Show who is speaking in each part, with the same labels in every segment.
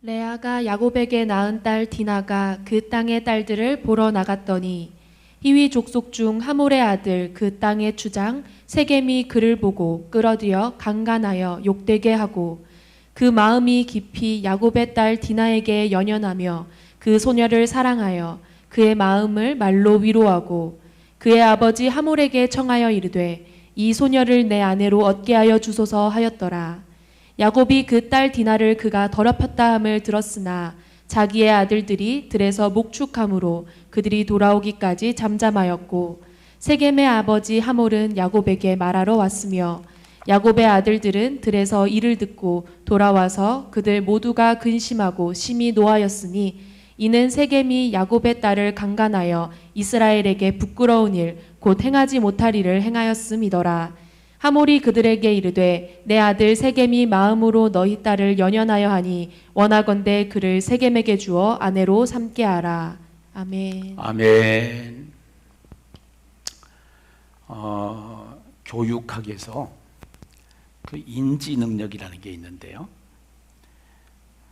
Speaker 1: 레아가 야곱에게 낳은 딸 디나가 그 땅의 딸들을 보러 나갔더니 히위 족속 중 하몰의 아들 그 땅의 주장 세겜이 그를 보고 끌어들여 강간하여 욕되게 하고 그 마음이 깊이 야곱의 딸 디나에게 연연하며 그 소녀를 사랑하여 그의 마음을 말로 위로하고 그의 아버지 하몰에게 청하여 이르되 이 소녀를 내 아내로 얻게 하여 주소서 하였더라. 야곱이 그 딸 디나를 그가 더럽혔다 함을 들었으나 자기의 아들들이 들에서 목축함으로 그들이 돌아오기까지 잠잠하였고 세겜의 아버지 하몰은 야곱에게 말하러 왔으며 야곱의 아들들은 들에서 이를 듣고 돌아와서 그들 모두가 근심하고 심히 노하였으니 이는 세겜이 야곱의 딸을 강간하여 이스라엘에게 부끄러운 일 곧 행하지 못할 일을 행하였음이더라. 하몰이 그들에게 이르되 내 아들 세겜이 마음으로 너희 딸을 연연하여 하니 원하건대 그를 세겜에게 주어 아내로 삼게 하라. 아멘.
Speaker 2: 아멘. 교육학에서 그 인지 능력이라는 게 있는데요.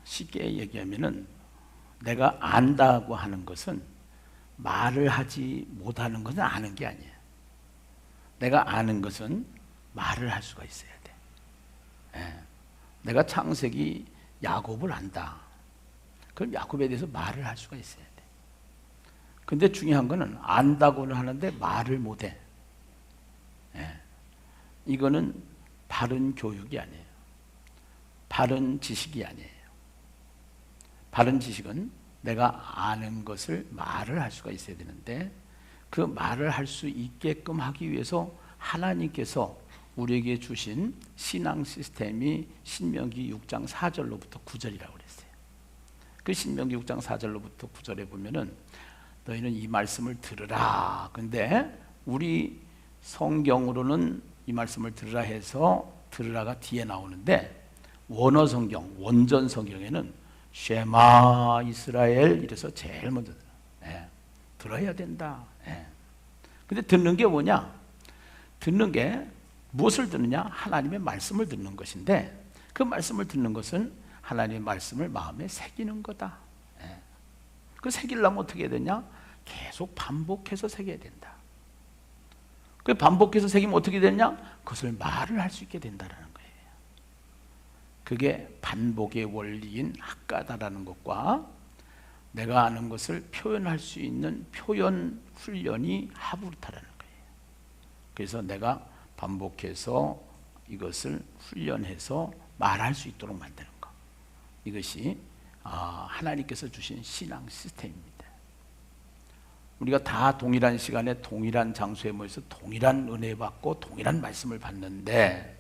Speaker 2: 쉽게 얘기하면은 내가 안다고 하는 것은 말을 하지 못하는 것은 아는 게 아니에요. 내가 아는 것은 말을 할 수가 있어야 돼. 예. 내가 창세기 야곱을 안다. 그럼 야곱에 대해서 말을 할 수가 있어야 돼. 근데 중요한 거는 안다고는 하는데 말을 못해. 예. 이거는 바른 교육이 아니에요. 바른 지식이 아니에요. 바른 지식은 내가 아는 것을 말을 할 수가 있어야 되는데 그 말을 할 수 있게끔 하기 위해서 하나님께서 우리에게 주신 신앙 시스템이 신명기 6장 4절로부터 9절이라고 그랬어요. 그 신명기 6장 4절로부터 9절에 보면은 너희는 이 말씀을 들으라. 근데 우리 성경으로는 이 말씀을 들으라 해서 들으라가 뒤에 나오는데 원어 성경, 원전 성경에는 쉐마 이스라엘 이래서 제일 먼저 들어야 된다. 근데 듣는 게 뭐냐? 듣는 게 무엇을 듣느냐? 하나님의 말씀을 듣는 것인데 그 말씀을 듣는 것은 하나님의 말씀을 마음에 새기는 거다. 그 새기려면 어떻게 해야 되냐? 계속 반복해서 새겨야 된다. 그 반복해서 새기면 어떻게 되냐? 그것을 말을 할 수 있게 된다는 거예요. 그게 반복의 원리인 학가다라는 것과 내가 아는 것을 표현할 수 있는 표현 훈련이 하브루타라는 거예요. 그래서 내가 반복해서 이것을 훈련해서 말할 수 있도록 만드는 것. 이것이 하나님께서 주신 신앙 시스템입니다. 우리가 다 동일한 시간에 동일한 장소에 모여서 동일한 은혜 받고 동일한 말씀을 받는데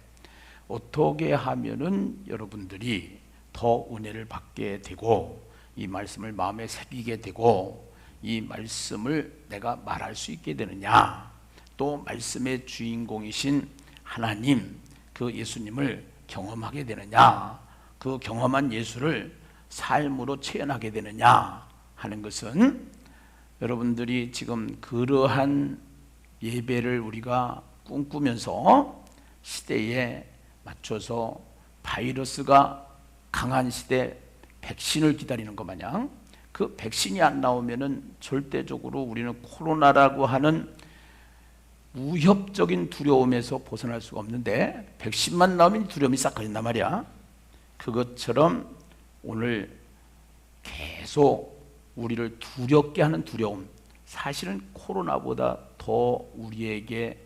Speaker 2: 어떻게 하면은 여러분들이 더 은혜를 받게 되고 이 말씀을 마음에 새기게 되고 이 말씀을 내가 말할 수 있게 되느냐, 또 말씀의 주인공이신 하나님 그 예수님을 경험하게 되느냐, 그 경험한 예수를 삶으로 체현하게 되느냐 하는 것은 여러분들이 지금 그러한 예배를 우리가 꿈꾸면서 시대에 맞춰서 바이러스가 강한 시대 백신을 기다리는 것 마냥 그 백신이 안 나오면은 절대적으로 우리는 코로나라고 하는 무협적인 두려움에서 벗어날 수가 없는데 백신만 나오면 두려움이 싹 가진단 말이야. 그것처럼 오늘 계속 우리를 두렵게 하는 두려움, 사실은 코로나보다 더 우리에게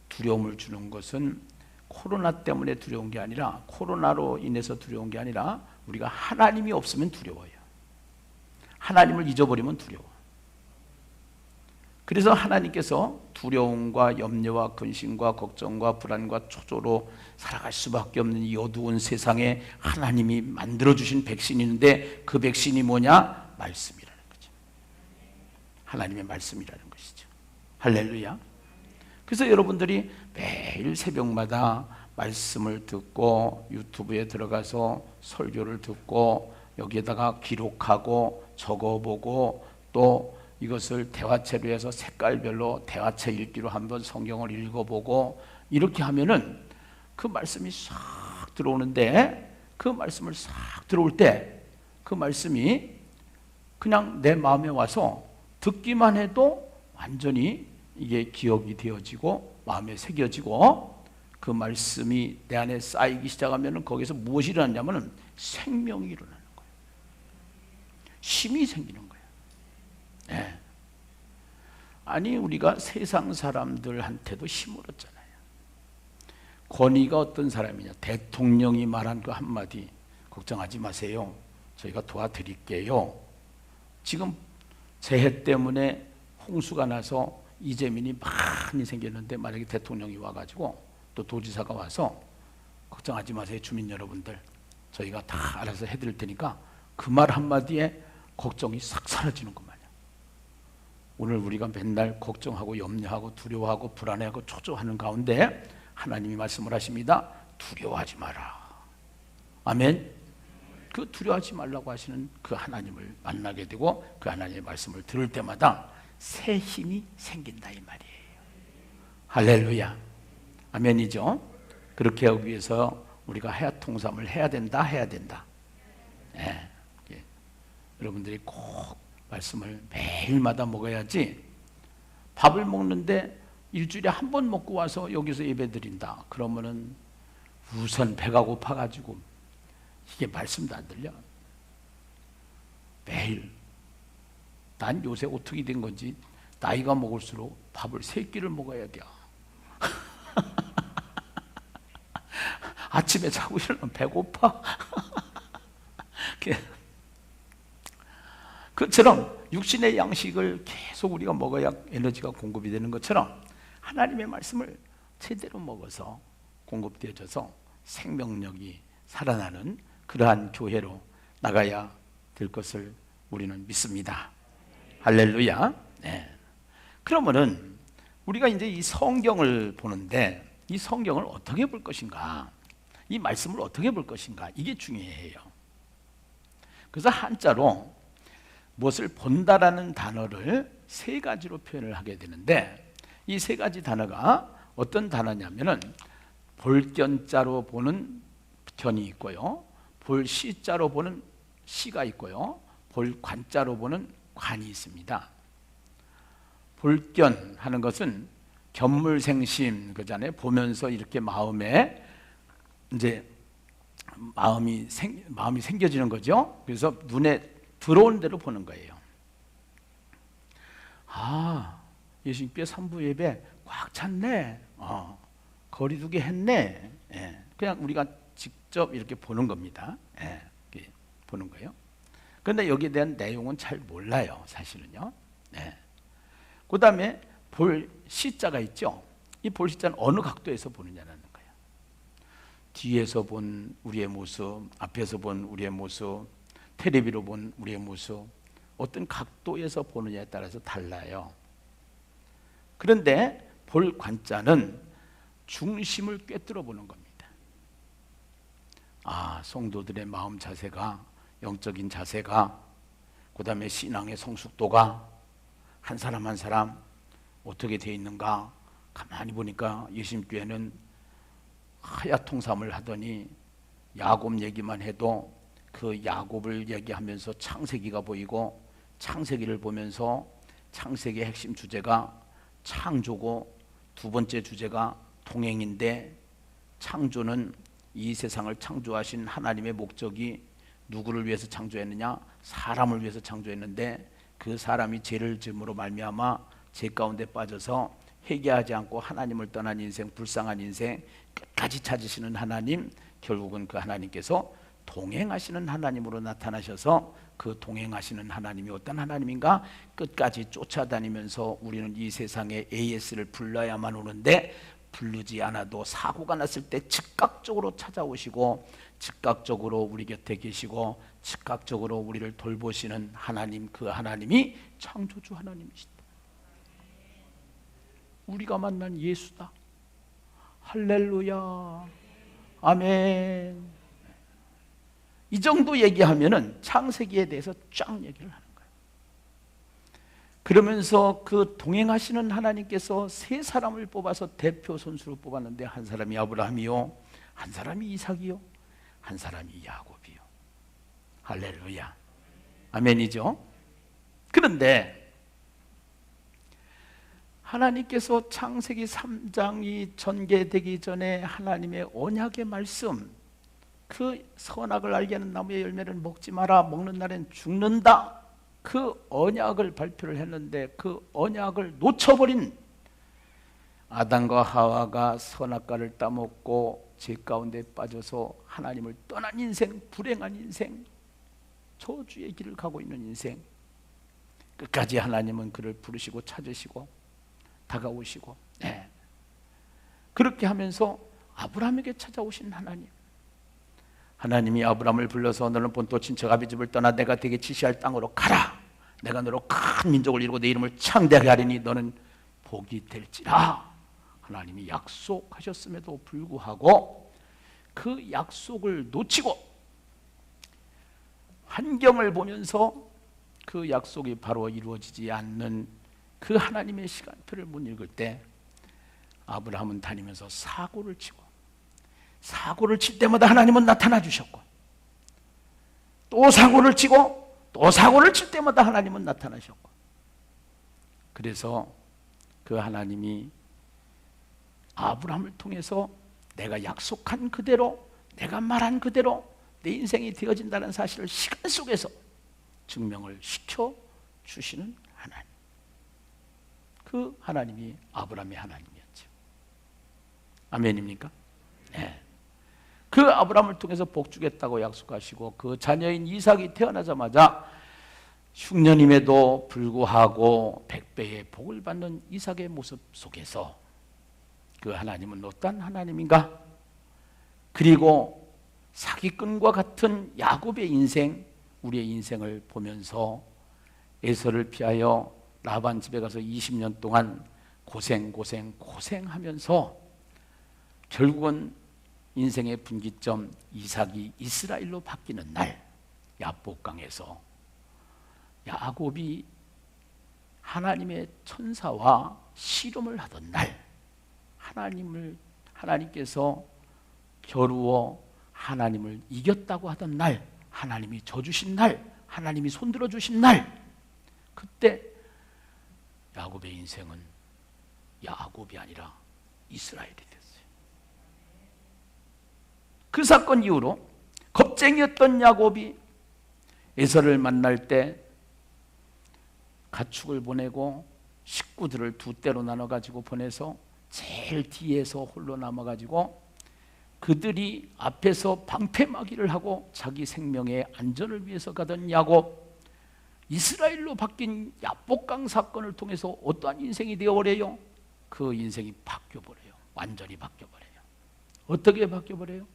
Speaker 2: 두려움을 주는 것은 코로나 때문에 두려운 게 아니라 코로나로 인해서 두려운 게 아니라 우리가 하나님이 없으면 두려워요. 하나님을 잊어버리면 두려워. 그래서 하나님께서 두려움과 염려와 근심과 걱정과 불안과 초조로 살아갈 수밖에 없는 이 어두운 세상에 하나님이 만들어주신 백신이 있는데 그 백신이 뭐냐? 말씀이라는 거죠. 하나님의 말씀이라는 것이죠. 할렐루야. 그래서 여러분들이 매일 새벽마다 말씀을 듣고 유튜브에 들어가서 설교를 듣고 여기에다가 기록하고 적어보고 또 이것을 대화체로 해서 색깔별로 대화체 읽기로 한번 성경을 읽어보고 이렇게 하면은 그 말씀이 싹 들어오는데 그 말씀을 싹 들어올 때 그 말씀이 그냥 내 마음에 와서 듣기만 해도 완전히 이게 기억이 되어지고 마음에 새겨지고 그 말씀이 내 안에 쌓이기 시작하면 거기서 무엇이 일어나냐면 생명이 일어나는 거예요. 힘이 생기는 거예요. 네. 아니 우리가 세상 사람들한테도 힘을 얻잖아요. 권위가 어떤 사람이냐, 대통령이 말한 그 한마디, 걱정하지 마세요, 저희가 도와드릴게요. 지금 재해 때문에 홍수가 나서 이재민이 많이 생겼는데 만약에 대통령이 와가지고 또 도지사가 와서 걱정하지 마세요 주민 여러분들, 저희가 다 알아서 해드릴 테니까, 그 말 한마디에 걱정이 싹 사라지는 것 마냥 오늘 우리가 맨날 걱정하고 염려하고 두려워하고 불안해하고 초조하는 가운데 하나님이 말씀을 하십니다. 두려워하지 마라. 아멘. 그 두려워하지 말라고 하시는 그 하나님을 만나게 되고 그 하나님의 말씀을 들을 때마다 새 힘이 생긴다 이 말이에요. 할렐루야. 아멘이죠. 그렇게 하기 위해서 우리가 해야통삼을 해야 된다. 예. 예. 여러분들이 꼭 말씀을 매일마다 먹어야지, 밥을 먹는데 일주일에 한 번 먹고 와서 여기서 예배 드린다 그러면은 우선 배가 고파가지고 이게 말씀도 안 들려. 매일. 난 요새 어떻게 된 건지 나이가 먹을수록 밥을 3끼를 먹어야 돼. 아침에 자고 일어나면 배고파. 그처럼 육신의 양식을 계속 우리가 먹어야 에너지가 공급이 되는 것처럼 하나님의 말씀을 제대로 먹어서 공급되어져서 생명력이 살아나는 그러한 교회로 나가야 될 것을 우리는 믿습니다. 할렐루야. 네. 그러면은 우리가 이제 이 성경을 보는데 이 성경을 어떻게 볼 것인가, 이 말씀을 어떻게 볼 것인가, 이게 중요해요. 그래서 한자로 무엇을 본다라는 단어를 3가지로 표현을 하게 되는데, 이 3가지 단어가 어떤 단어냐면은 볼견자로 보는 견이 있고요, 볼시자로 보는 시가 있고요, 볼관자로 보는 관이 있습니다. 볼견 하는 것은 견물생심 그잖아요. 보면서 이렇게 마음에 이제 마음이 생겨지는 거죠. 그래서 눈에 들어오는 대로 보는 거예요. 아, 예수님께 3부 예배 꽉 찼네. 거리두기 했네. 예, 그냥 우리가 직접 이렇게 보는 겁니다. 예, 이렇게 보는 거예요. 그런데 여기에 대한 내용은 잘 몰라요, 사실은요. 예. 그 다음에 볼 시자가 있죠. 이 볼 시자는 어느 각도에서 보느냐는 거예요. 뒤에서 본 우리의 모습, 앞에서 본 우리의 모습, 텔레비로 본 우리의 모습, 어떤 각도에서 보느냐에 따라서 달라요. 그런데 볼 관자는 중심을 꿰뚫어 보는 겁니다. 아, 성도들의 마음 자세가, 영적인 자세가, 그 다음에 신앙의 성숙도가 한 사람 한 사람 어떻게 되어 있는가. 가만히 보니까 예수님교회는 하야통삼을 하더니 야곱 얘기만 해도 그 야곱을 얘기하면서 창세기가 보이고, 창세기를 보면서 창세기의 핵심 주제가 창조고, 2번째 주제가 동행인데, 창조는 이 세상을 창조하신 하나님의 목적이 누구를 위해서 창조했느냐? 사람을 위해서 창조했는데 그 사람이 죄를 지음으로 말미암아 죄 가운데 빠져서 회개하지 않고 하나님을 떠난 인생, 불쌍한 인생, 끝까지 찾으시는 하나님, 결국은 그 하나님께서 동행하시는 하나님으로 나타나셔서 그 동행하시는 하나님이 어떤 하나님인가? 끝까지 쫓아다니면서 우리는 이 세상에 AS를 불러야만 오는데 부르지 않아도 사고가 났을 때 즉각적으로 찾아오시고, 즉각적으로 우리 곁에 계시고, 즉각적으로 우리를 돌보시는 하나님, 그 하나님이 창조주 하나님이시다. 우리가 만난 예수다. 할렐루야. 아멘. 이 정도 얘기하면은 창세기에 대해서 쫙 얘기를 하는 거예요. 그러면서 그 동행하시는 하나님께서 3사람을 뽑아서 대표 선수로 뽑았는데, 한 사람이 아브라함이요, 한 사람이 이삭이요, 한 사람이 야곱이요. 할렐루야. 아멘이죠. 그런데 하나님께서 창세기 3장이 전개되기 전에 하나님의 언약의 말씀, 그 선악을 알게 하는 나무의 열매를 먹지 마라, 먹는 날엔 죽는다, 그 언약을 발표를 했는데 그 언약을 놓쳐버린 아담과 하와가 선악과를 따먹고 죄 가운데 빠져서 하나님을 떠난 인생, 불행한 인생, 저주의 길을 가고 있는 인생, 끝까지 하나님은 그를 부르시고 찾으시고 다가오시고, 그렇게 하면서 아브라함에게 찾아오신 하나님, 하나님이 아브라함을 불러서 너는 본토 친척 아비 집을 떠나 내가 되게 지시할 땅으로 가라. 내가 너로 큰 민족을 이루고 내 이름을 창대하게 하리니 너는 복이 될지라. 하나님이 약속하셨음에도 불구하고 그 약속을 놓치고 환경을 보면서 그 약속이 바로 이루어지지 않는 그 하나님의 시간표를 못 읽을 때 아브라함은 다니면서 사고를 치고, 사고를 칠 때마다 하나님은 나타나 주셨고, 또 사고를 치고 또 사고를 칠 때마다 하나님은 나타나셨고, 그래서 그 하나님이 아브라함을 통해서 내가 약속한 그대로, 내가 말한 그대로 내 인생이 되어진다는 사실을 시간 속에서 증명을 시켜 주시는 하나님, 그 하나님이 아브라함의 하나님이었죠. 아멘입니까? 네. 그 아브라함을 통해서 복 주겠다고 약속하시고 그 자녀인 이삭이 태어나자마자 흉년임에도 불구하고 100배의 복을 받는 이삭의 모습 속에서 그 하나님은 어떤 하나님인가? 그리고 사기꾼과 같은 야곱의 인생, 우리의 인생을 보면서 에서를 피하여 라반 집에 가서 20년 동안 고생하면서 결국은 인생의 분기점 이삭이 이스라엘로 바뀌는 날, 야복강에서 야곱이 하나님의 천사와 씨름을 하던 날, 하나님께서 겨루어 하나님을 이겼다고 하던 날, 하나님이 져주신 날, 하나님이 손들어 주신 날, 그때 야곱의 인생은 야곱이 아니라 이스라엘이 됐어요. 그 사건 이후로 겁쟁이였던 야곱이 에서를 만날 때 가축을 보내고 식구들을 두 떼로 나눠가지고 보내서 제일 뒤에서 홀로 남아가지고 그들이 앞에서 방패막이를 하고 자기 생명의 안전을 위해서 가던 야곱, 이스라엘로 바뀐 야복강 사건을 통해서 어떠한 인생이 되어버려요? 그 인생이 바뀌어버려요. 완전히 바뀌어버려요. 어떻게 바뀌어버려요?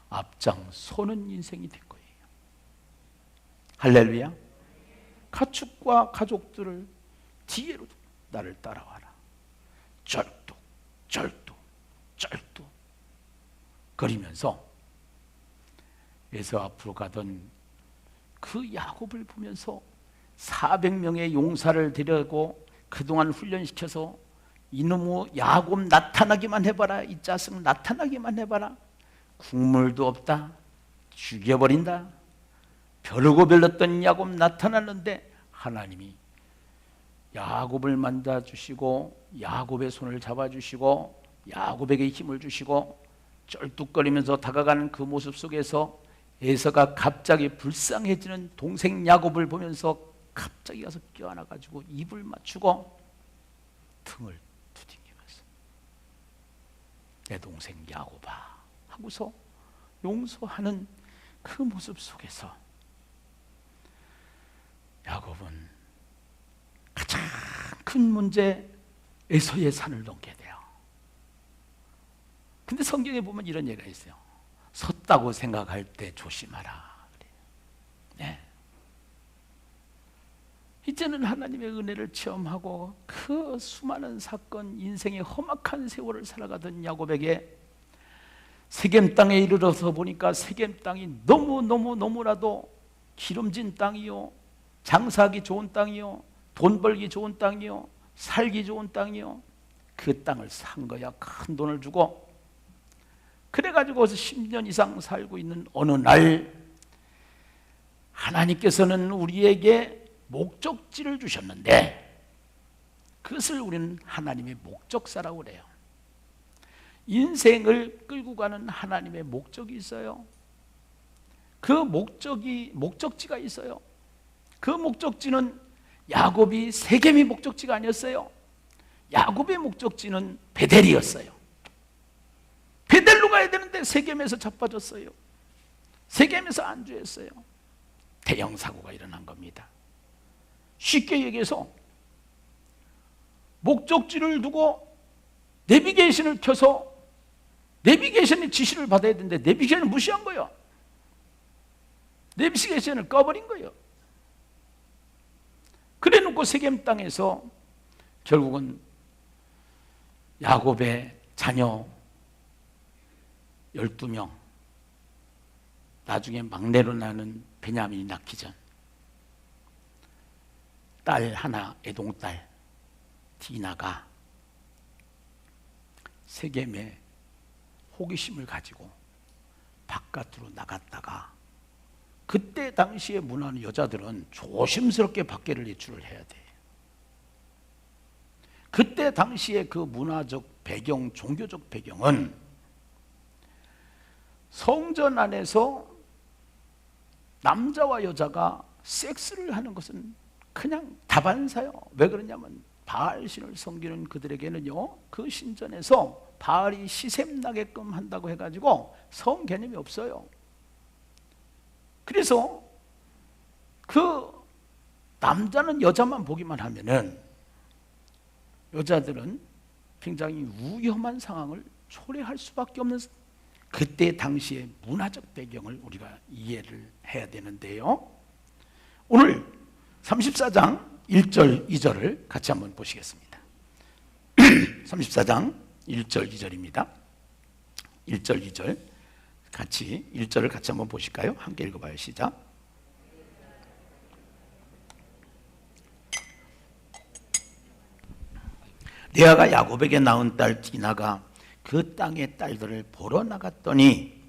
Speaker 2: 앞장서는 인생이 된 거예요. 할렐루야. 가축과 가족들을 뒤로 나를 따라와라. 쩔뚝 거리면서 에서 앞으로 가던 그 야곱을 보면서 400명의 용사를 데려고 그동안 훈련시켜서 이놈의 야곱 나타나기만 해봐라, 이 자식 나타나기만 해봐라, 국물도 없다, 죽여버린다, 벼르고 별렀던 야곱 나타났는데 하나님이 야곱을 만져주시고 야곱의 손을 잡아주시고 야곱에게 힘을 주시고 쩔뚝거리면서 다가가는 그 모습 속에서 에서가 갑자기 불쌍해지는 동생 야곱을 보면서 갑자기 가서 껴안아가지고 입을 맞추고 등을 두들기면서 내 동생 야곱아 하고서 용서하는 그 모습 속에서 야곱은 가장 큰 문제 에서의 산을 넘게 돼요. 근데 성경에 보면 이런 얘기가 있어요. 섰다고 생각할 때 조심하라. 네. 이제는 하나님의 은혜를 체험하고 그 수많은 사건, 인생의 험악한 세월을 살아가던 야곱에게 세겜 땅에 이르러서 보니까 세겜 땅이 너무나도 기름진 땅이요, 장사하기 좋은 땅이요, 돈 벌기 좋은 땅이요, 살기 좋은 땅이요. 그 땅을 산 거야. 큰 돈을 주고. 그래가지고 10년 이상 살고 있는 어느 날 하나님께서는 우리에게 목적지를 주셨는데 그것을 우리는 하나님의 목적사라고 그래요. 인생을 끌고 가는 하나님의 목적이 있어요. 그 목적지가 있어요. 그 목적지는 야곱이 세겜이 목적지가 아니었어요. 야곱의 목적지는 베델이었어요. 베델로 가야 되는데 세겜에서 자빠졌어요. 세겜에서 안주했어요. 대형 사고가 일어난 겁니다. 쉽게 얘기해서 목적지를 두고 내비게이션을 켜서 내비게이션의 지시를 받아야 되는데 내비게이션을 무시한 거예요. 내비게이션을 꺼버린 거예요. 그래 놓고 세겜 땅에서 결국은 야곱의 자녀 12명, 나중에 막내로 나는 베냐민이 낳기 전 딸 하나, 애동딸 디나가 세겜에 호기심을 가지고 바깥으로 나갔다가, 그때 당시의 문화는 여자들은 조심스럽게 밖에를 외출을 해야 돼. 그때 당시의 그 문화적 배경, 종교적 배경은 성전 안에서 남자와 여자가 섹스를 하는 것은 그냥 다반사요. 왜 그러냐면 바알신을 섬기는 그들에게는요, 그 신전에서 바알이 시샘나게끔 한다고 해가지고 성 개념이 없어요. 그래서 그 남자는 여자만 보기만 하면은 여자들은 굉장히 위험한 상황을 초래할 수밖에 없는, 그때 당시의 문화적 배경을 우리가 이해를 해야 되는데요. 오늘 34장 1절 2절을 같이 한번 보시겠습니다. 34장 1절 2절입니다. 1절 2절 같이 1절을 같이 한번 보실까요? 함께 읽어봐요. 시작. 레아가 야곱에게 낳은 딸 디나가 그 땅의 딸들을 보러 나갔더니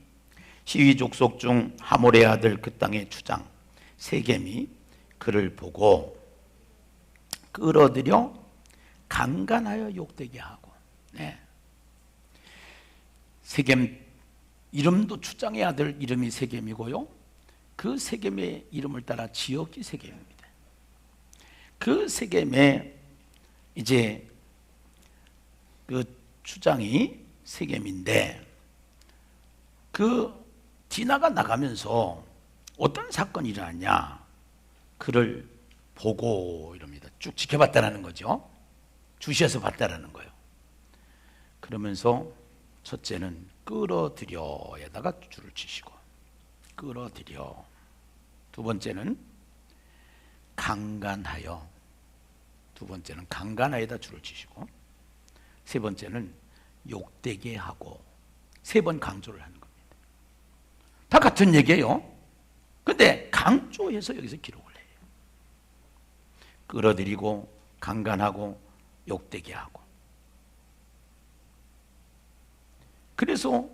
Speaker 2: 시위 족속 중 하몰의 아들 그 땅의 주장 세겜이 그를 보고 끌어들여 강간하여 욕되게 하고, 네. 세겜 이름도 주장의 아들 이름이 세겜이고요, 그 세겜의 이름을 따라 지역이 세겜입니다. 그 세겜에 이제 그 주장이 세겜인데, 그 디나가 나가면서 어떤 사건이 일어났냐, 그를 보고 이럽니다. 쭉 지켜봤다라는 거죠. 주시해서 봤다라는 거예요. 그러면서 첫째는 끌어들여에다가 줄을 치시고, 끌어들여. 두 번째는 강간하여, 두 번째는 강간하여다 줄을 치시고, 세 번째는 욕되게 하고, 세 번 강조를 하는 겁니다. 다 같은 얘기예요. 근데 강조해서 여기서 기록을 해요. 끌어들이고 강간하고 욕되게 하고. 그래서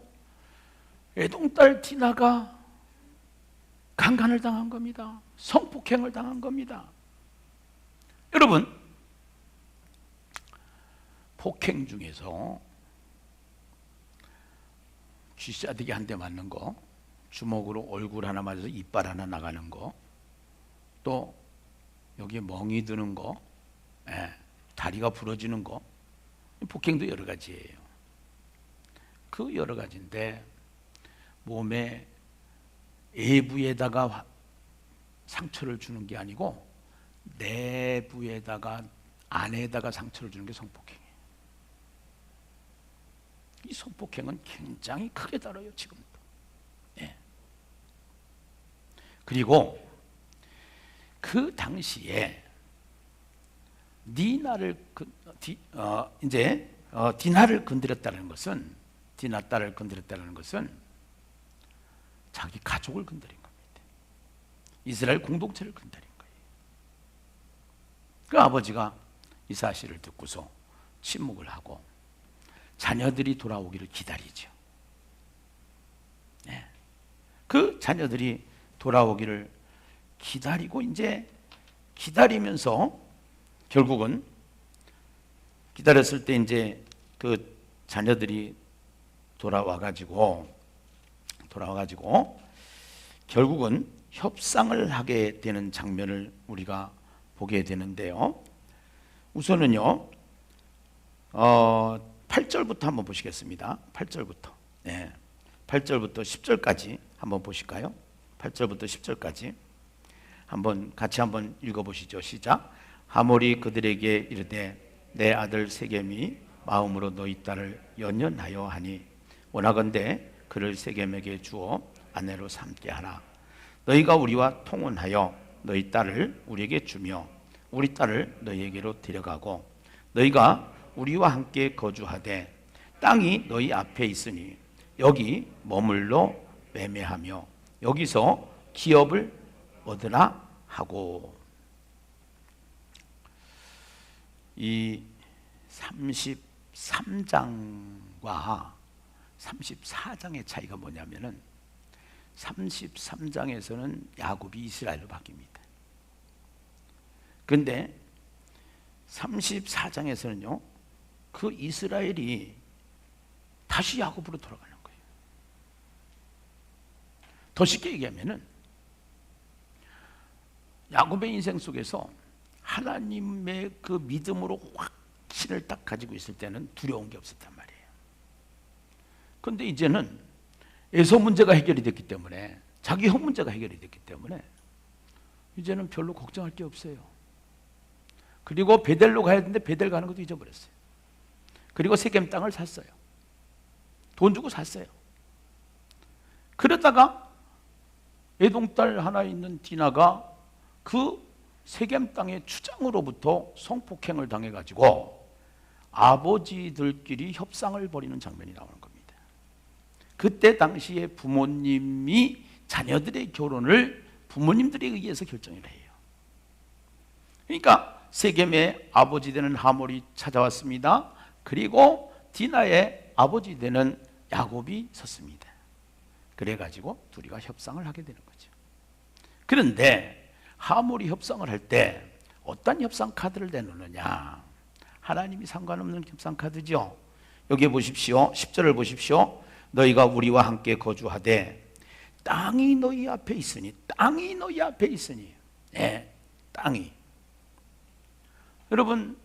Speaker 2: 애동딸 디나가 강간을 당한 겁니다. 성폭행을 당한 겁니다. 여러분, 폭행 중에서 쥐싸대기 한 대 맞는 거, 주먹으로 얼굴 하나 맞아서 이빨 하나 나가는 거, 또 여기에 멍이 드는 거, 다리가 부러지는 거, 폭행도 여러 가지예요. 그 여러 가지인데 몸에 외부에다가 상처를 주는 게 아니고 내부에다가, 안에다가 상처를 주는 게 성폭행이에요. 이 성폭행은 굉장히 크게 다뤄요, 지금도. 예. 그리고 그 당시에 디나를 건드렸다는 것은, 디나 딸을 건드렸다는 것은 자기 가족을 건드린 겁니다. 이스라엘 공동체를 건드린 거예요. 그 아버지가 이 사실을 듣고서 침묵을 하고 자녀들이 돌아오기를 기다리죠. 네. 그 자녀들이 돌아오기를 기다리고 이제 기다리면서 결국은 기다렸을 때 이제 그 자녀들이 돌아와 가지고 결국은 협상을 하게 되는 장면을 우리가 보게 되는데요. 우선은요, 8절부터 한번 보시겠습니다. 8절부터. 네. 8절부터 10절까지 한번 보실까요? 8절부터 10절까지 한번 같이 한번 읽어보시죠. 시작. 하몰이 그들에게 이르되 내 아들 세겜이 마음으로 너희 딸을 연연하여 하니 원하건대 그를 세겜에게 주어 아내로 삼게 하라. 너희가 우리와 통혼하여 너희 딸을 우리에게 주며 우리 딸을 너희에게로 데려가고 너희가 우리와 함께 거주하되 땅이 너희 앞에 있으니 여기 머물러 매매하며 여기서 기업을 얻으라 하고. 이 33장과 34장의 차이가 뭐냐면은 33장에서는 야곱이 이스라엘로 바뀝니다. 그런데 34장에서는요, 그 이스라엘이 다시 야곱으로 돌아가는 거예요. 더 쉽게 얘기하면은 야곱의 인생 속에서 하나님의 그 믿음으로 확신을 딱 가지고 있을 때는 두려운 게 없었단 말이에요. 그런데 이제는 에서 문제가 해결이 됐기 때문에, 자기 형 문제가 해결이 됐기 때문에 이제는 별로 걱정할 게 없어요. 그리고 베델로 가야 되는데 베델 가는 것도 잊어버렸어요. 그리고 세겜 땅을 샀어요. 돈 주고 샀어요. 그러다가 애동딸 하나 있는 디나가 그 세겜 땅의 추장으로부터 성폭행을 당해가지고 아버지들끼리 협상을 벌이는 장면이 나오는 겁니다. 그때 당시에 부모님이 자녀들의 결혼을 부모님들에 의해서 결정을 해요. 그러니까 세겜의 아버지 되는 하몰이 찾아왔습니다. 그리고 디나의 아버지 되는 야곱이 섰습니다. 그래가지고 둘이가 협상을 하게 되는 거죠. 그런데 하몰이 협상을 할 때 어떤 협상 카드를 내놓느냐? 하나님이 상관없는 협상 카드죠. 여기 보십시오. 10절을 보십시오. 너희가 우리와 함께 거주하되 땅이 너희 앞에 있으니, 땅이 너희 앞에 있으니, 네, 땅이. 여러분,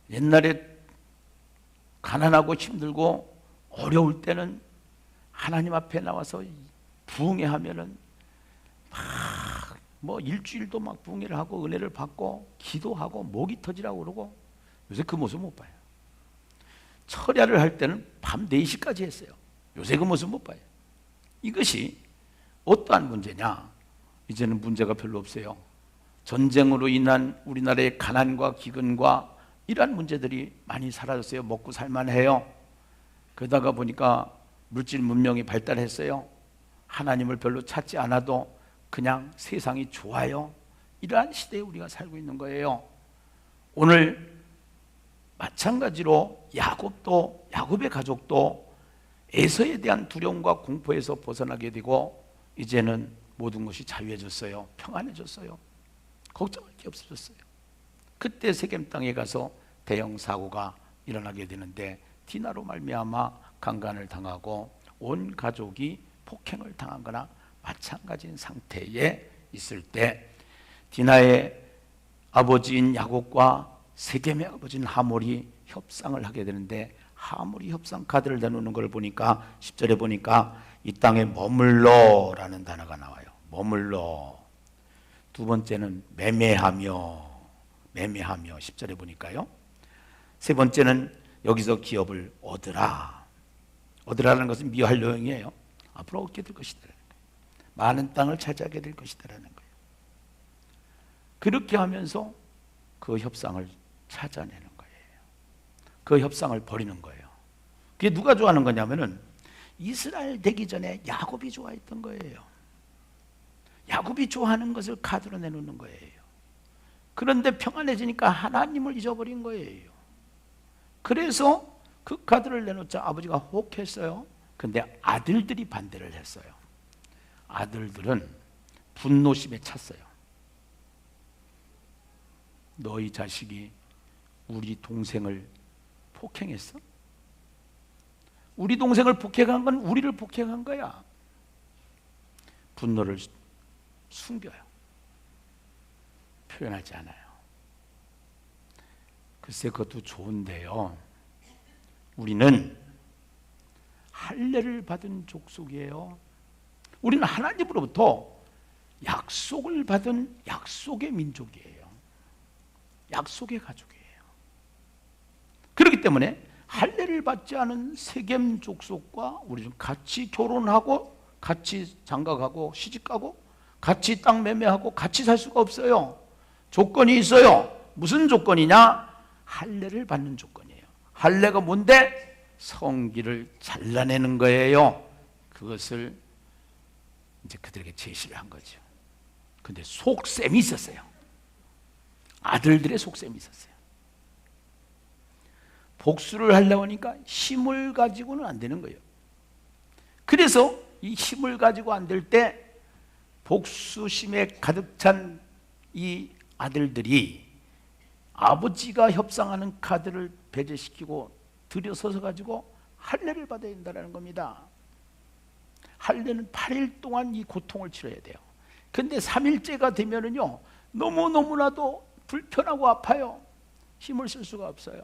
Speaker 2: 옛날에 가난하고 힘들고 어려울 때는 하나님 앞에 나와서 부흥회하면은 뭐 일주일도 막 부흥회를 하고 은혜를 받고 기도하고 목이 터지라고 그러고, 요새 그 모습 못 봐요. 철야를 할 때는 밤 4시까지 했어요. 요새 그 모습 못 봐요. 이것이 어떠한 문제냐? 이제는 문제가 별로 없어요. 전쟁으로 인한 우리나라의 가난과 기근과 이러한 문제들이 많이 사라졌어요. 먹고 살만해요. 그러다가 보니까 물질 문명이 발달했어요. 하나님을 별로 찾지 않아도 그냥 세상이 좋아요. 이러한 시대에 우리가 살고 있는 거예요. 오늘 마찬가지로 야곱의 가족도 에서에 대한 두려움과 공포에서 벗어나게 되고 이제는 모든 것이 자유해졌어요. 평안해졌어요. 걱정할 게 없어졌어요. 그때 세겜 땅에 가서 대형 사고가 일어나게 되는데 디나로 말미암아 강간을 당하고 온 가족이 폭행을 당한 거나 마찬가지인 상태에 있을 때 디나의 아버지인 야곱과 세겜의 아버지인 하몰이 협상을 하게 되는데, 하몰이 협상 카드를 내놓는 걸 보니까 10절에 보니까 이 땅에 머물러라는 단어가 나와요. 머물러. 두 번째는 매매하며 10절에 보니까요. 세 번째는 여기서 기업을 얻으라는 것은 미활용이에요. 앞으로 얻게 될 것이다. 많은 땅을 차지하게 될 것이다라는 거예요. 그렇게 하면서 그 협상을 찾아내는 거예요. 그 협상을 벌이는 거예요. 그게 누가 좋아하는 거냐면은 이스라엘 되기 전에 야곱이 좋아했던 거예요. 야곱이 좋아하는 것을 카드로 내놓는 거예요. 그런데 평안해지니까 하나님을 잊어버린 거예요. 그래서 그 카드를 내놓자 아버지가 혹했어요. 근데 아들들이 반대를 했어요. 아들들은 분노심에 찼어요. 너희 자식이 우리 동생을 폭행했어? 우리 동생을 폭행한 건 우리를 폭행한 거야. 분노를 숨겨요. 표현하지 않아요. 글쎄 그것도 좋은데요. 우리는 할례를 받은 족속이에요. 우리는 하나님으로부터 약속을 받은 약속의 민족이에요. 약속의 가족이에요. 그렇기 때문에 할례를 받지 않은 세겜 족속과 우리는 같이 결혼하고 같이 장가가고 시집가고 같이 땅 매매하고 같이 살 수가 없어요. 조건이 있어요. 무슨 조건이냐? 할례를 받는 조건이에요. 할례가 뭔데? 성기를 잘라내는 거예요. 그것을 이제 그들에게 제시를 한 거죠. 근데 속셈이 있었어요. 아들들의 속셈이 있었어요. 복수를 하려고 하니까 힘을 가지고는 안 되는 거예요. 그래서 이 힘을 가지고 안 될 때 복수심에 가득 찬 이 아들들이 아버지가 협상하는 카드를 배제시키고 들여서서 가지고 할례를 받아야 된다는 겁니다. 할례는 8일 동안 이 고통을 치러야 돼요. 근데 3일째가 되면은요, 너무너무나도 불편하고 아파요. 힘을 쓸 수가 없어요.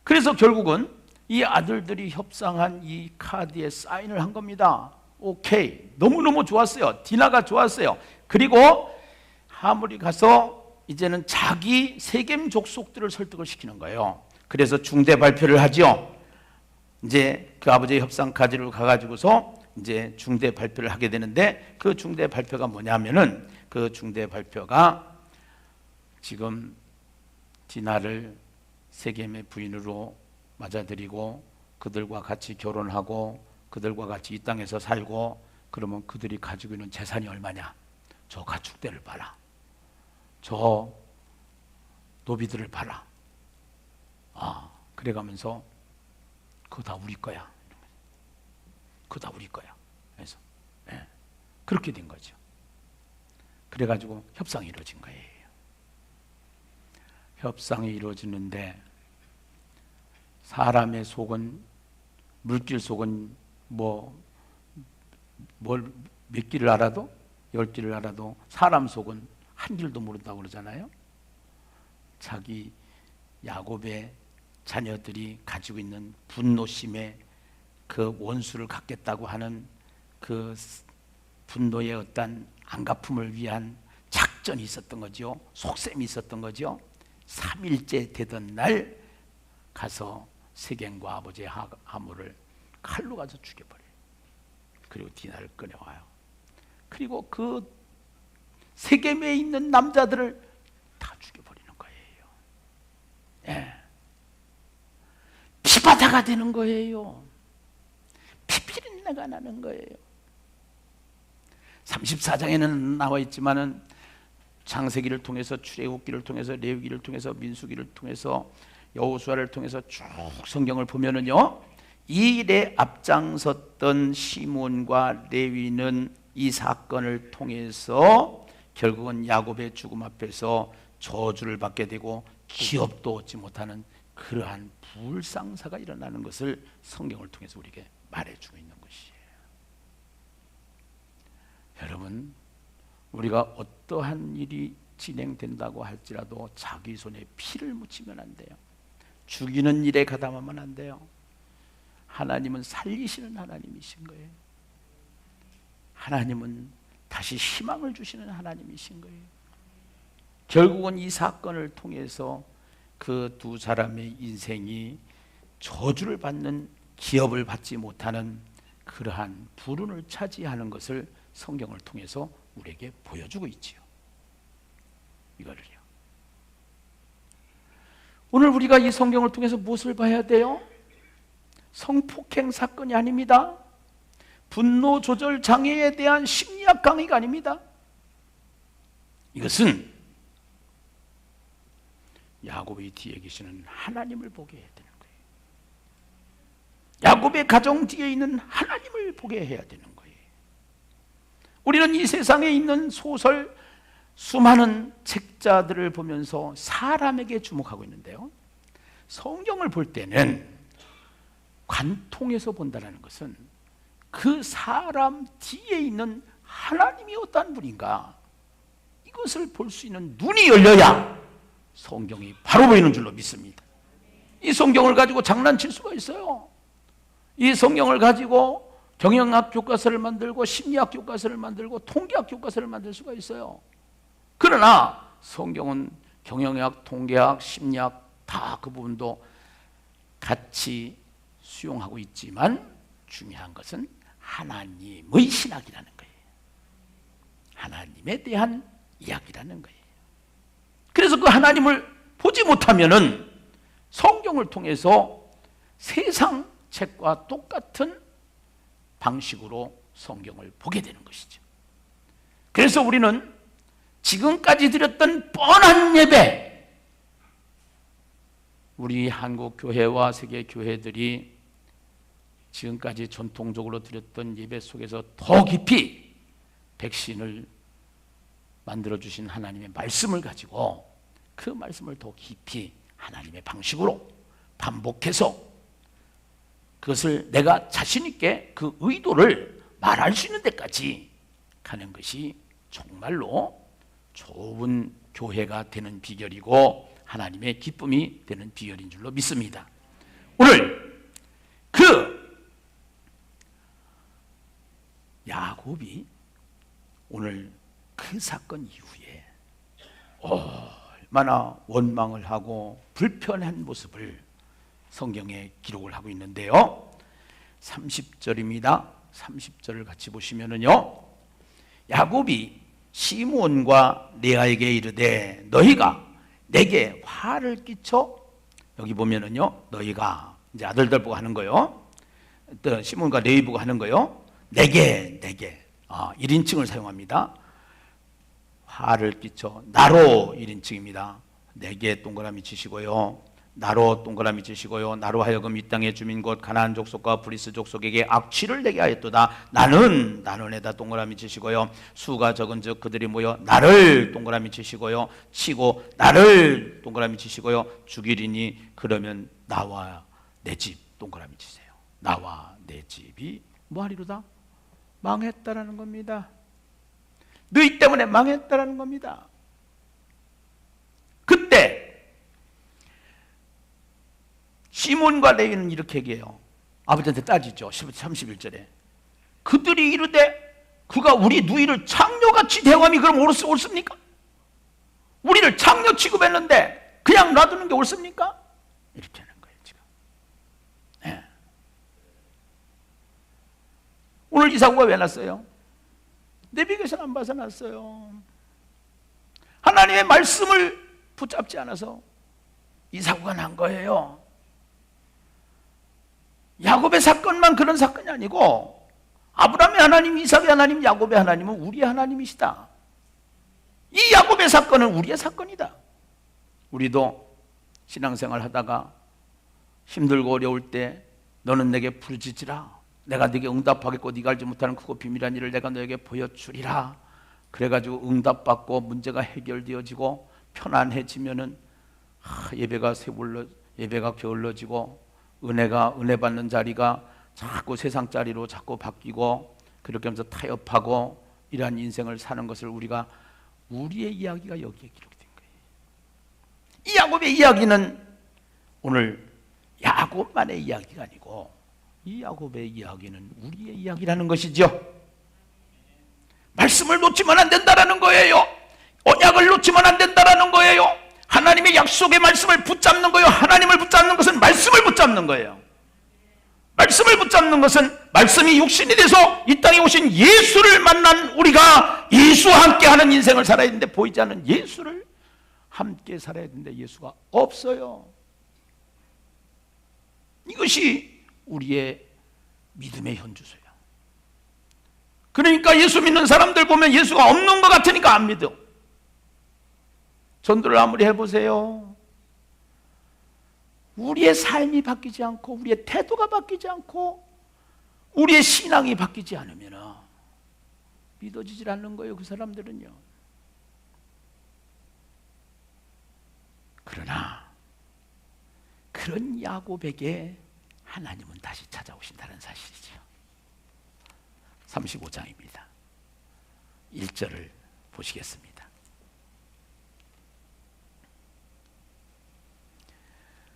Speaker 2: 그래서 결국은 이 아들들이 협상한 이 카드에 사인을 한 겁니다. 오케이. 너무너무 좋았어요. 디나가 좋았어요. 그리고 하물이 가서 이제는 자기 세겜 족속들을 설득을 시키는 거예요. 그래서 중대 발표를 하죠. 이제 그 아버지의 협상 카드를 가가지고서 이제 중대 발표를 하게 되는데, 그 중대 발표가 뭐냐면은, 그 중대 발표가 지금 디나를 세겜의 부인으로 맞아들이고 그들과 같이 결혼하고 그들과 같이 이 땅에서 살고, 그러면 그들이 가지고 있는 재산이 얼마냐? 저 가축대를 봐라. 저 노비들을 봐라. 그래가면서 그거 다 우리 거야. 그거 다 우리 거야. 그래서 그렇게 된 거죠. 그래가지고 협상이 이루어진 거예요. 협상이 이루어지는데 사람의 속은, 물길 속은 몇 길을 알아도, 10길을 알아도 사람 속은 한 길도 모른다고 그러잖아요. 자기 야곱의 자녀들이 가지고 있는 분노심에 그 원수를 갚겠다고 하는 그 분노의 어떤 안갚음을 위한 작전이 있었던 거죠. 속셈이 있었던 거죠. 3일째 되던 날 가서 세겜과 아버지의 하물을 칼로 가서 죽여버려요. 그리고 디나를 꺼내와요. 그리고 그 세겜에 있는 남자들을 다 죽여버리는 거예요. 피바다가 되는 거예요. 피비린내가 나는 거예요. 34장에는 나와 있지만은 창세기를 통해서, 출애굽기를 통해서, 레위기를 통해서, 민수기를 통해서, 여호수아를 통해서 쭉 성경을 보면은요, 이 일에 앞장섰던 시몬과 레위는 이 사건을 통해서 결국은 야곱의 죽음 앞에서 저주를 받게 되고 기업도 얻지 못하는 그러한 불상사가 일어나는 것을 성경을 통해서 우리에게 말해주고 있는 것이에요. 여러분, 우리가 어떠한 일이 진행된다고 할지라도 자기 손에 피를 묻히면 안 돼요. 죽이는 일에 가담하면 안 돼요. 하나님은 살리시는 하나님이신 거예요. 하나님은 다시 희망을 주시는 하나님이신 거예요. 결국은 이 사건을 통해서 그 두 사람의 인생이 저주를 받는, 기업을 받지 못하는 그러한 불운을 차지하는 것을 성경을 통해서 우리에게 보여주고 있지요. 이거를요. 오늘 우리가 이 성경을 통해서 무엇을 봐야 돼요? 성폭행 사건이 아닙니다. 분노 조절 장애에 대한 심리학 강의가 아닙니다. 이것은 야곱의 뒤에 계시는 하나님을 보게 해야 되는 거예요. 야곱의 가정 뒤에 있는 하나님을 보게 해야 되는 거예요. 우리는 이 세상에 있는 소설, 수많은 책자들을 보면서 사람에게 주목하고 있는데요, 성경을 볼 때는 관통해서 본다는 것은 그 사람 뒤에 있는 하나님이 어떠한 분인가, 이것을 볼 수 있는 눈이 열려야 성경이 바로 보이는 줄로 믿습니다. 이 성경을 가지고 장난칠 수가 있어요. 이 성경을 가지고 경영학 교과서를 만들고 심리학 교과서를 만들고 통계학 교과서를 만들 수가 있어요. 그러나 성경은 경영학, 통계학, 심리학 다 그 부분도 같이 수용하고 있지만 중요한 것은 하나님의 신학이라는 거예요. 하나님에 대한 이야기라는 거예요. 그래서 그 하나님을 보지 못하면은 성경을 통해서 세상 책과 똑같은 방식으로 성경을 보게 되는 것이죠. 그래서 우리는 지금까지 드렸던 뻔한 예배, 우리 한국 교회와 세계 교회들이 지금까지 전통적으로 드렸던 예배 속에서 더 깊이 백신을 만들어주신 하나님의 말씀을 가지고 그 말씀을 더 깊이 하나님의 방식으로 반복해서 그것을 내가 자신 있게 그 의도를 말할 수 있는 데까지 가는 것이 정말로 좋은 교회가 되는 비결이고 하나님의 기쁨이 되는 비결인 줄로 믿습니다. 오늘 그 야곱이 오늘 그 사건 이후에 얼마나 원망을 하고 불편한 모습을 성경에 기록을 하고 있는데요, 30절입니다. 30절을 같이 보시면은요, 야곱이 시므온과 레아에게 이르되 너희가 내게 화를 끼쳐, 여기 보면은요, 너희가 이제 아들들 보고 하는 거요, 또 시므온과 레위 보고 하는 거요, 내게 1인칭을 사용합니다. 화를 끼쳐, 나로 1인칭입니다. 내게 동그라미 치시고요, 나로 동그라미 치시고요, 나로 하여금 이 땅의 주민 곧 가나안 족속과 브리스 족속에게 악취를 내게 하였도다. 나는에다 동그라미 치시고요, 수가 적은즉 그들이 모여 나를 동그라미 치시고요, 치고 나를 동그라미 치시고요, 죽이리니 그러면 나와 내 집 동그라미 치세요. 나와 내 집이 뭐하리로다? 망했다라는 겁니다. 너희 때문에 망했다라는 겁니다. 그때 시몬과 레위는 이렇게 얘기해요. 아버지한테 따지죠. 31절에 그들이 이르되 그가 우리 누이를 창녀같이 대함이 그럼 옳습니까? 우리를 창녀 취급했는데 그냥 놔두는 게 옳습니까? 이렇게 하는 거예요 지금. 네. 오늘 이사구가 왜 났어요? 내비게이션 안 봐서 났어요. 하나님의 말씀을 붙잡지 않아서 이사구가 난 거예요. 야곱의 사건만 그런 사건이 아니고 아브라함의 하나님, 이삭의 하나님, 야곱의 하나님은 우리의 하나님이시다. 이 야곱의 사건은 우리의 사건이다. 우리도 신앙생활 하다가 힘들고 어려울 때 너는 내게 부르짖으라, 내가 네게 응답하겠고 네가 알지 못하는 크고 비밀한 일을 내가 너에게 보여주리라. 그래가지고 응답받고 문제가 해결되어지고 편안해지면은 예배가 게을러지고 은혜 받는 자리가 자꾸 세상짜리로 자꾸 바뀌고 그렇게 하면서 타협하고 이러한 인생을 사는 것을 우리의 이야기가 여기에 기록된 거예요. 이 야곱의 이야기는 오늘 야곱만의 이야기가 아니고 이 야곱의 이야기는 우리의 이야기라는 것이죠. 말씀을 놓치면 안 된다라는 거예요. 언약을 놓치면 안 된다라는 거예요. 하나님의 약속의 말씀을 붙잡는 거예요. 하나님을 붙잡는 것은 말씀을 붙잡는 거예요. 말씀을 붙잡는 것은 말씀이 육신이 돼서 이 땅에 오신 예수를 만난 우리가 예수와 함께하는 인생을 살아야 되는데 보이지 않는 예수를 함께 살아야 되는데 예수가 없어요. 이것이 우리의 믿음의 현주소야. 그러니까 예수 믿는 사람들 보면 예수가 없는 것 같으니까 안 믿어. 전도를 아무리 해보세요. 우리의 삶이 바뀌지 않고 우리의 태도가 바뀌지 않고 우리의 신앙이 바뀌지 않으면 믿어지질 않는 거예요, 그 사람들은요. 그러나 그런 야곱에게 하나님은 다시 찾아오신다는 사실이죠. 35장입니다. 1절을 보시겠습니다.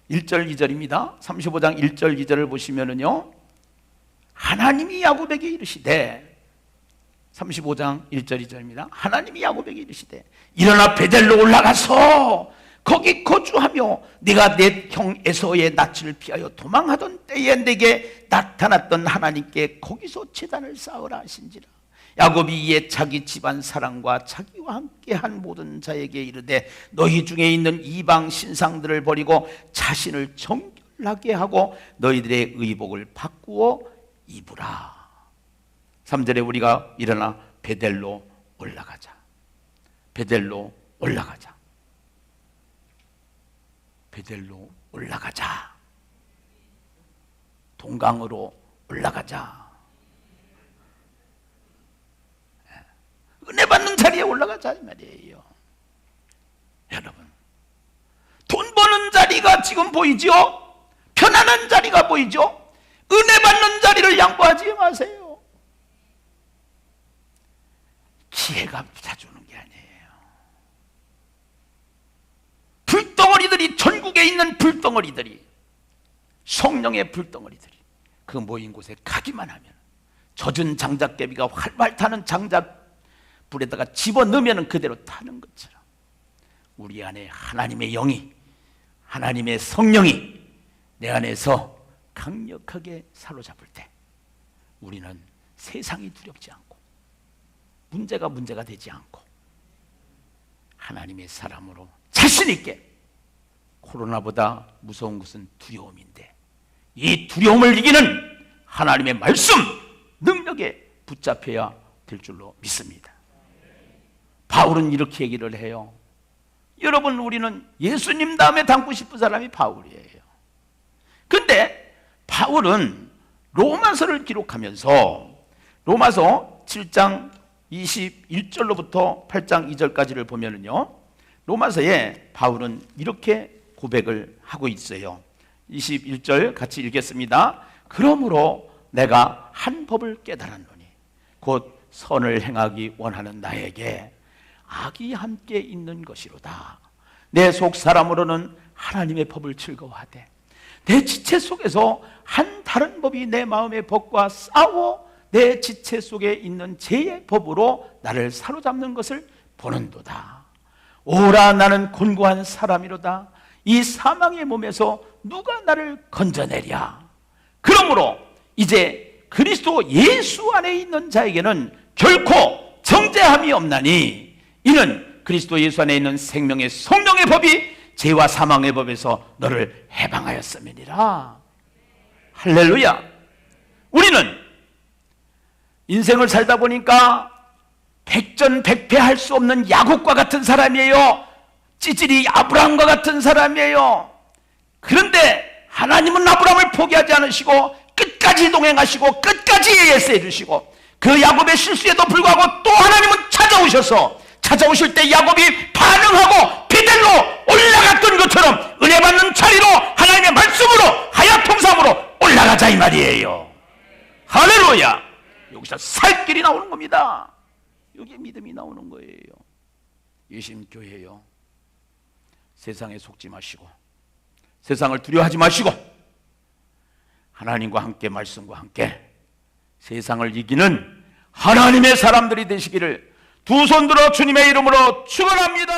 Speaker 2: 1절 2절입니다. 35장 1절 2절을 보시면은요, 하나님이 야곱에게 이르시되, 35장 1절 2절입니다. 하나님이 야곱에게 이르시되 일어나 베델로 올라가서 거기 거주하며 네가 내 형 에서의 낯을 피하여 도망하던 때에 내게 나타났던 하나님께 거기서 제단을 쌓으라 하신지라. 야곱이 이에 자기 집안 사람과 자기와 함께한 모든 자에게 이르되 너희 중에 있는 이방 신상들을 버리고 자신을 정결하게 하고 너희들의 의복을 바꾸어 입으라. 3절에 우리가 일어나 베델로 올라가자. 베델로 올라가자. 베델로 올라가자. 동강으로 올라가자. 은혜 받는 자리에 올라가자 이 말이에요. 여러분, 돈 버는 자리가 지금 보이죠? 편안한 자리가 보이죠? 은혜 받는 자리를 양보하지 마세요. 기회가 찾아오는 게 아니에요. 불덩어리들이, 전국에 있는 불덩어리들이, 성령의 불덩어리들이 그 모인 곳에 가기만 하면 젖은 장작개비가 활발 타는 장작불에다가 집어넣으면 그대로 타는 것처럼 우리 안에 하나님의 영이, 하나님의 성령이 내 안에서 강력하게 사로잡을 때 우리는 세상이 두렵지 않고 문제가 되지 않고 하나님의 사람으로 자신 있게, 코로나보다 무서운 것은 두려움인데 이 두려움을 이기는 하나님의 말씀, 능력에 붙잡혀야 될 줄로 믿습니다. 바울은 이렇게 얘기를 해요. 여러분, 우리는 예수님 다음에 닮고 싶은 사람이 바울이에요. 근데 바울은 로마서를 기록하면서 로마서 7장 21절로부터 8장 2절까지를 보면은요, 로마서에 바울은 이렇게 고백을 하고 있어요. 21절 같이 읽겠습니다. 그러므로 내가 한 법을 깨달았노니 곧 선을 행하기 원하는 나에게 악이 함께 있는 것이로다. 내 속 사람으로는 하나님의 법을 즐거워하되 내 지체 속에서 한 다른 법이 내 마음의 법과 싸워 내 지체 속에 있는 죄의 법으로 나를 사로잡는 것을 보는도다. 오라, 나는 곤고한 사람이로다. 이 사망의 몸에서 누가 나를 건져내랴. 그러므로 이제 그리스도 예수 안에 있는 자에게는 결코 정죄함이 없나니 이는 그리스도 예수 안에 있는 생명의 성령의 법이 죄와 사망의 법에서 너를 해방하였음이니라. 할렐루야. 우리는 인생을 살다 보니까 백전백패할 수 없는 야곱과 같은 사람이에요. 찌질이 아브라함과 같은 사람이에요. 그런데 하나님은 아브라함을 포기하지 않으시고 끝까지 동행하시고 끝까지 예수해 주시고 그 야곱의 실수에도 불구하고 또 하나님은 찾아오실 때 야곱이 반응하고 베델로 올라갔던 것처럼 은혜 받는 자리로 하나님의 말씀으로 하야통삼으로 올라가자 이 말이에요. 할렐루야. 여기서 살 길이 나오는 겁니다. 여기에 믿음이 나오는 거예요. 예심교회요, 세상에 속지 마시고 세상을 두려워하지 마시고 하나님과 함께, 말씀과 함께 세상을 이기는 하나님의 사람들이 되시기를 두 손 들어 주님의 이름으로 축원합니다.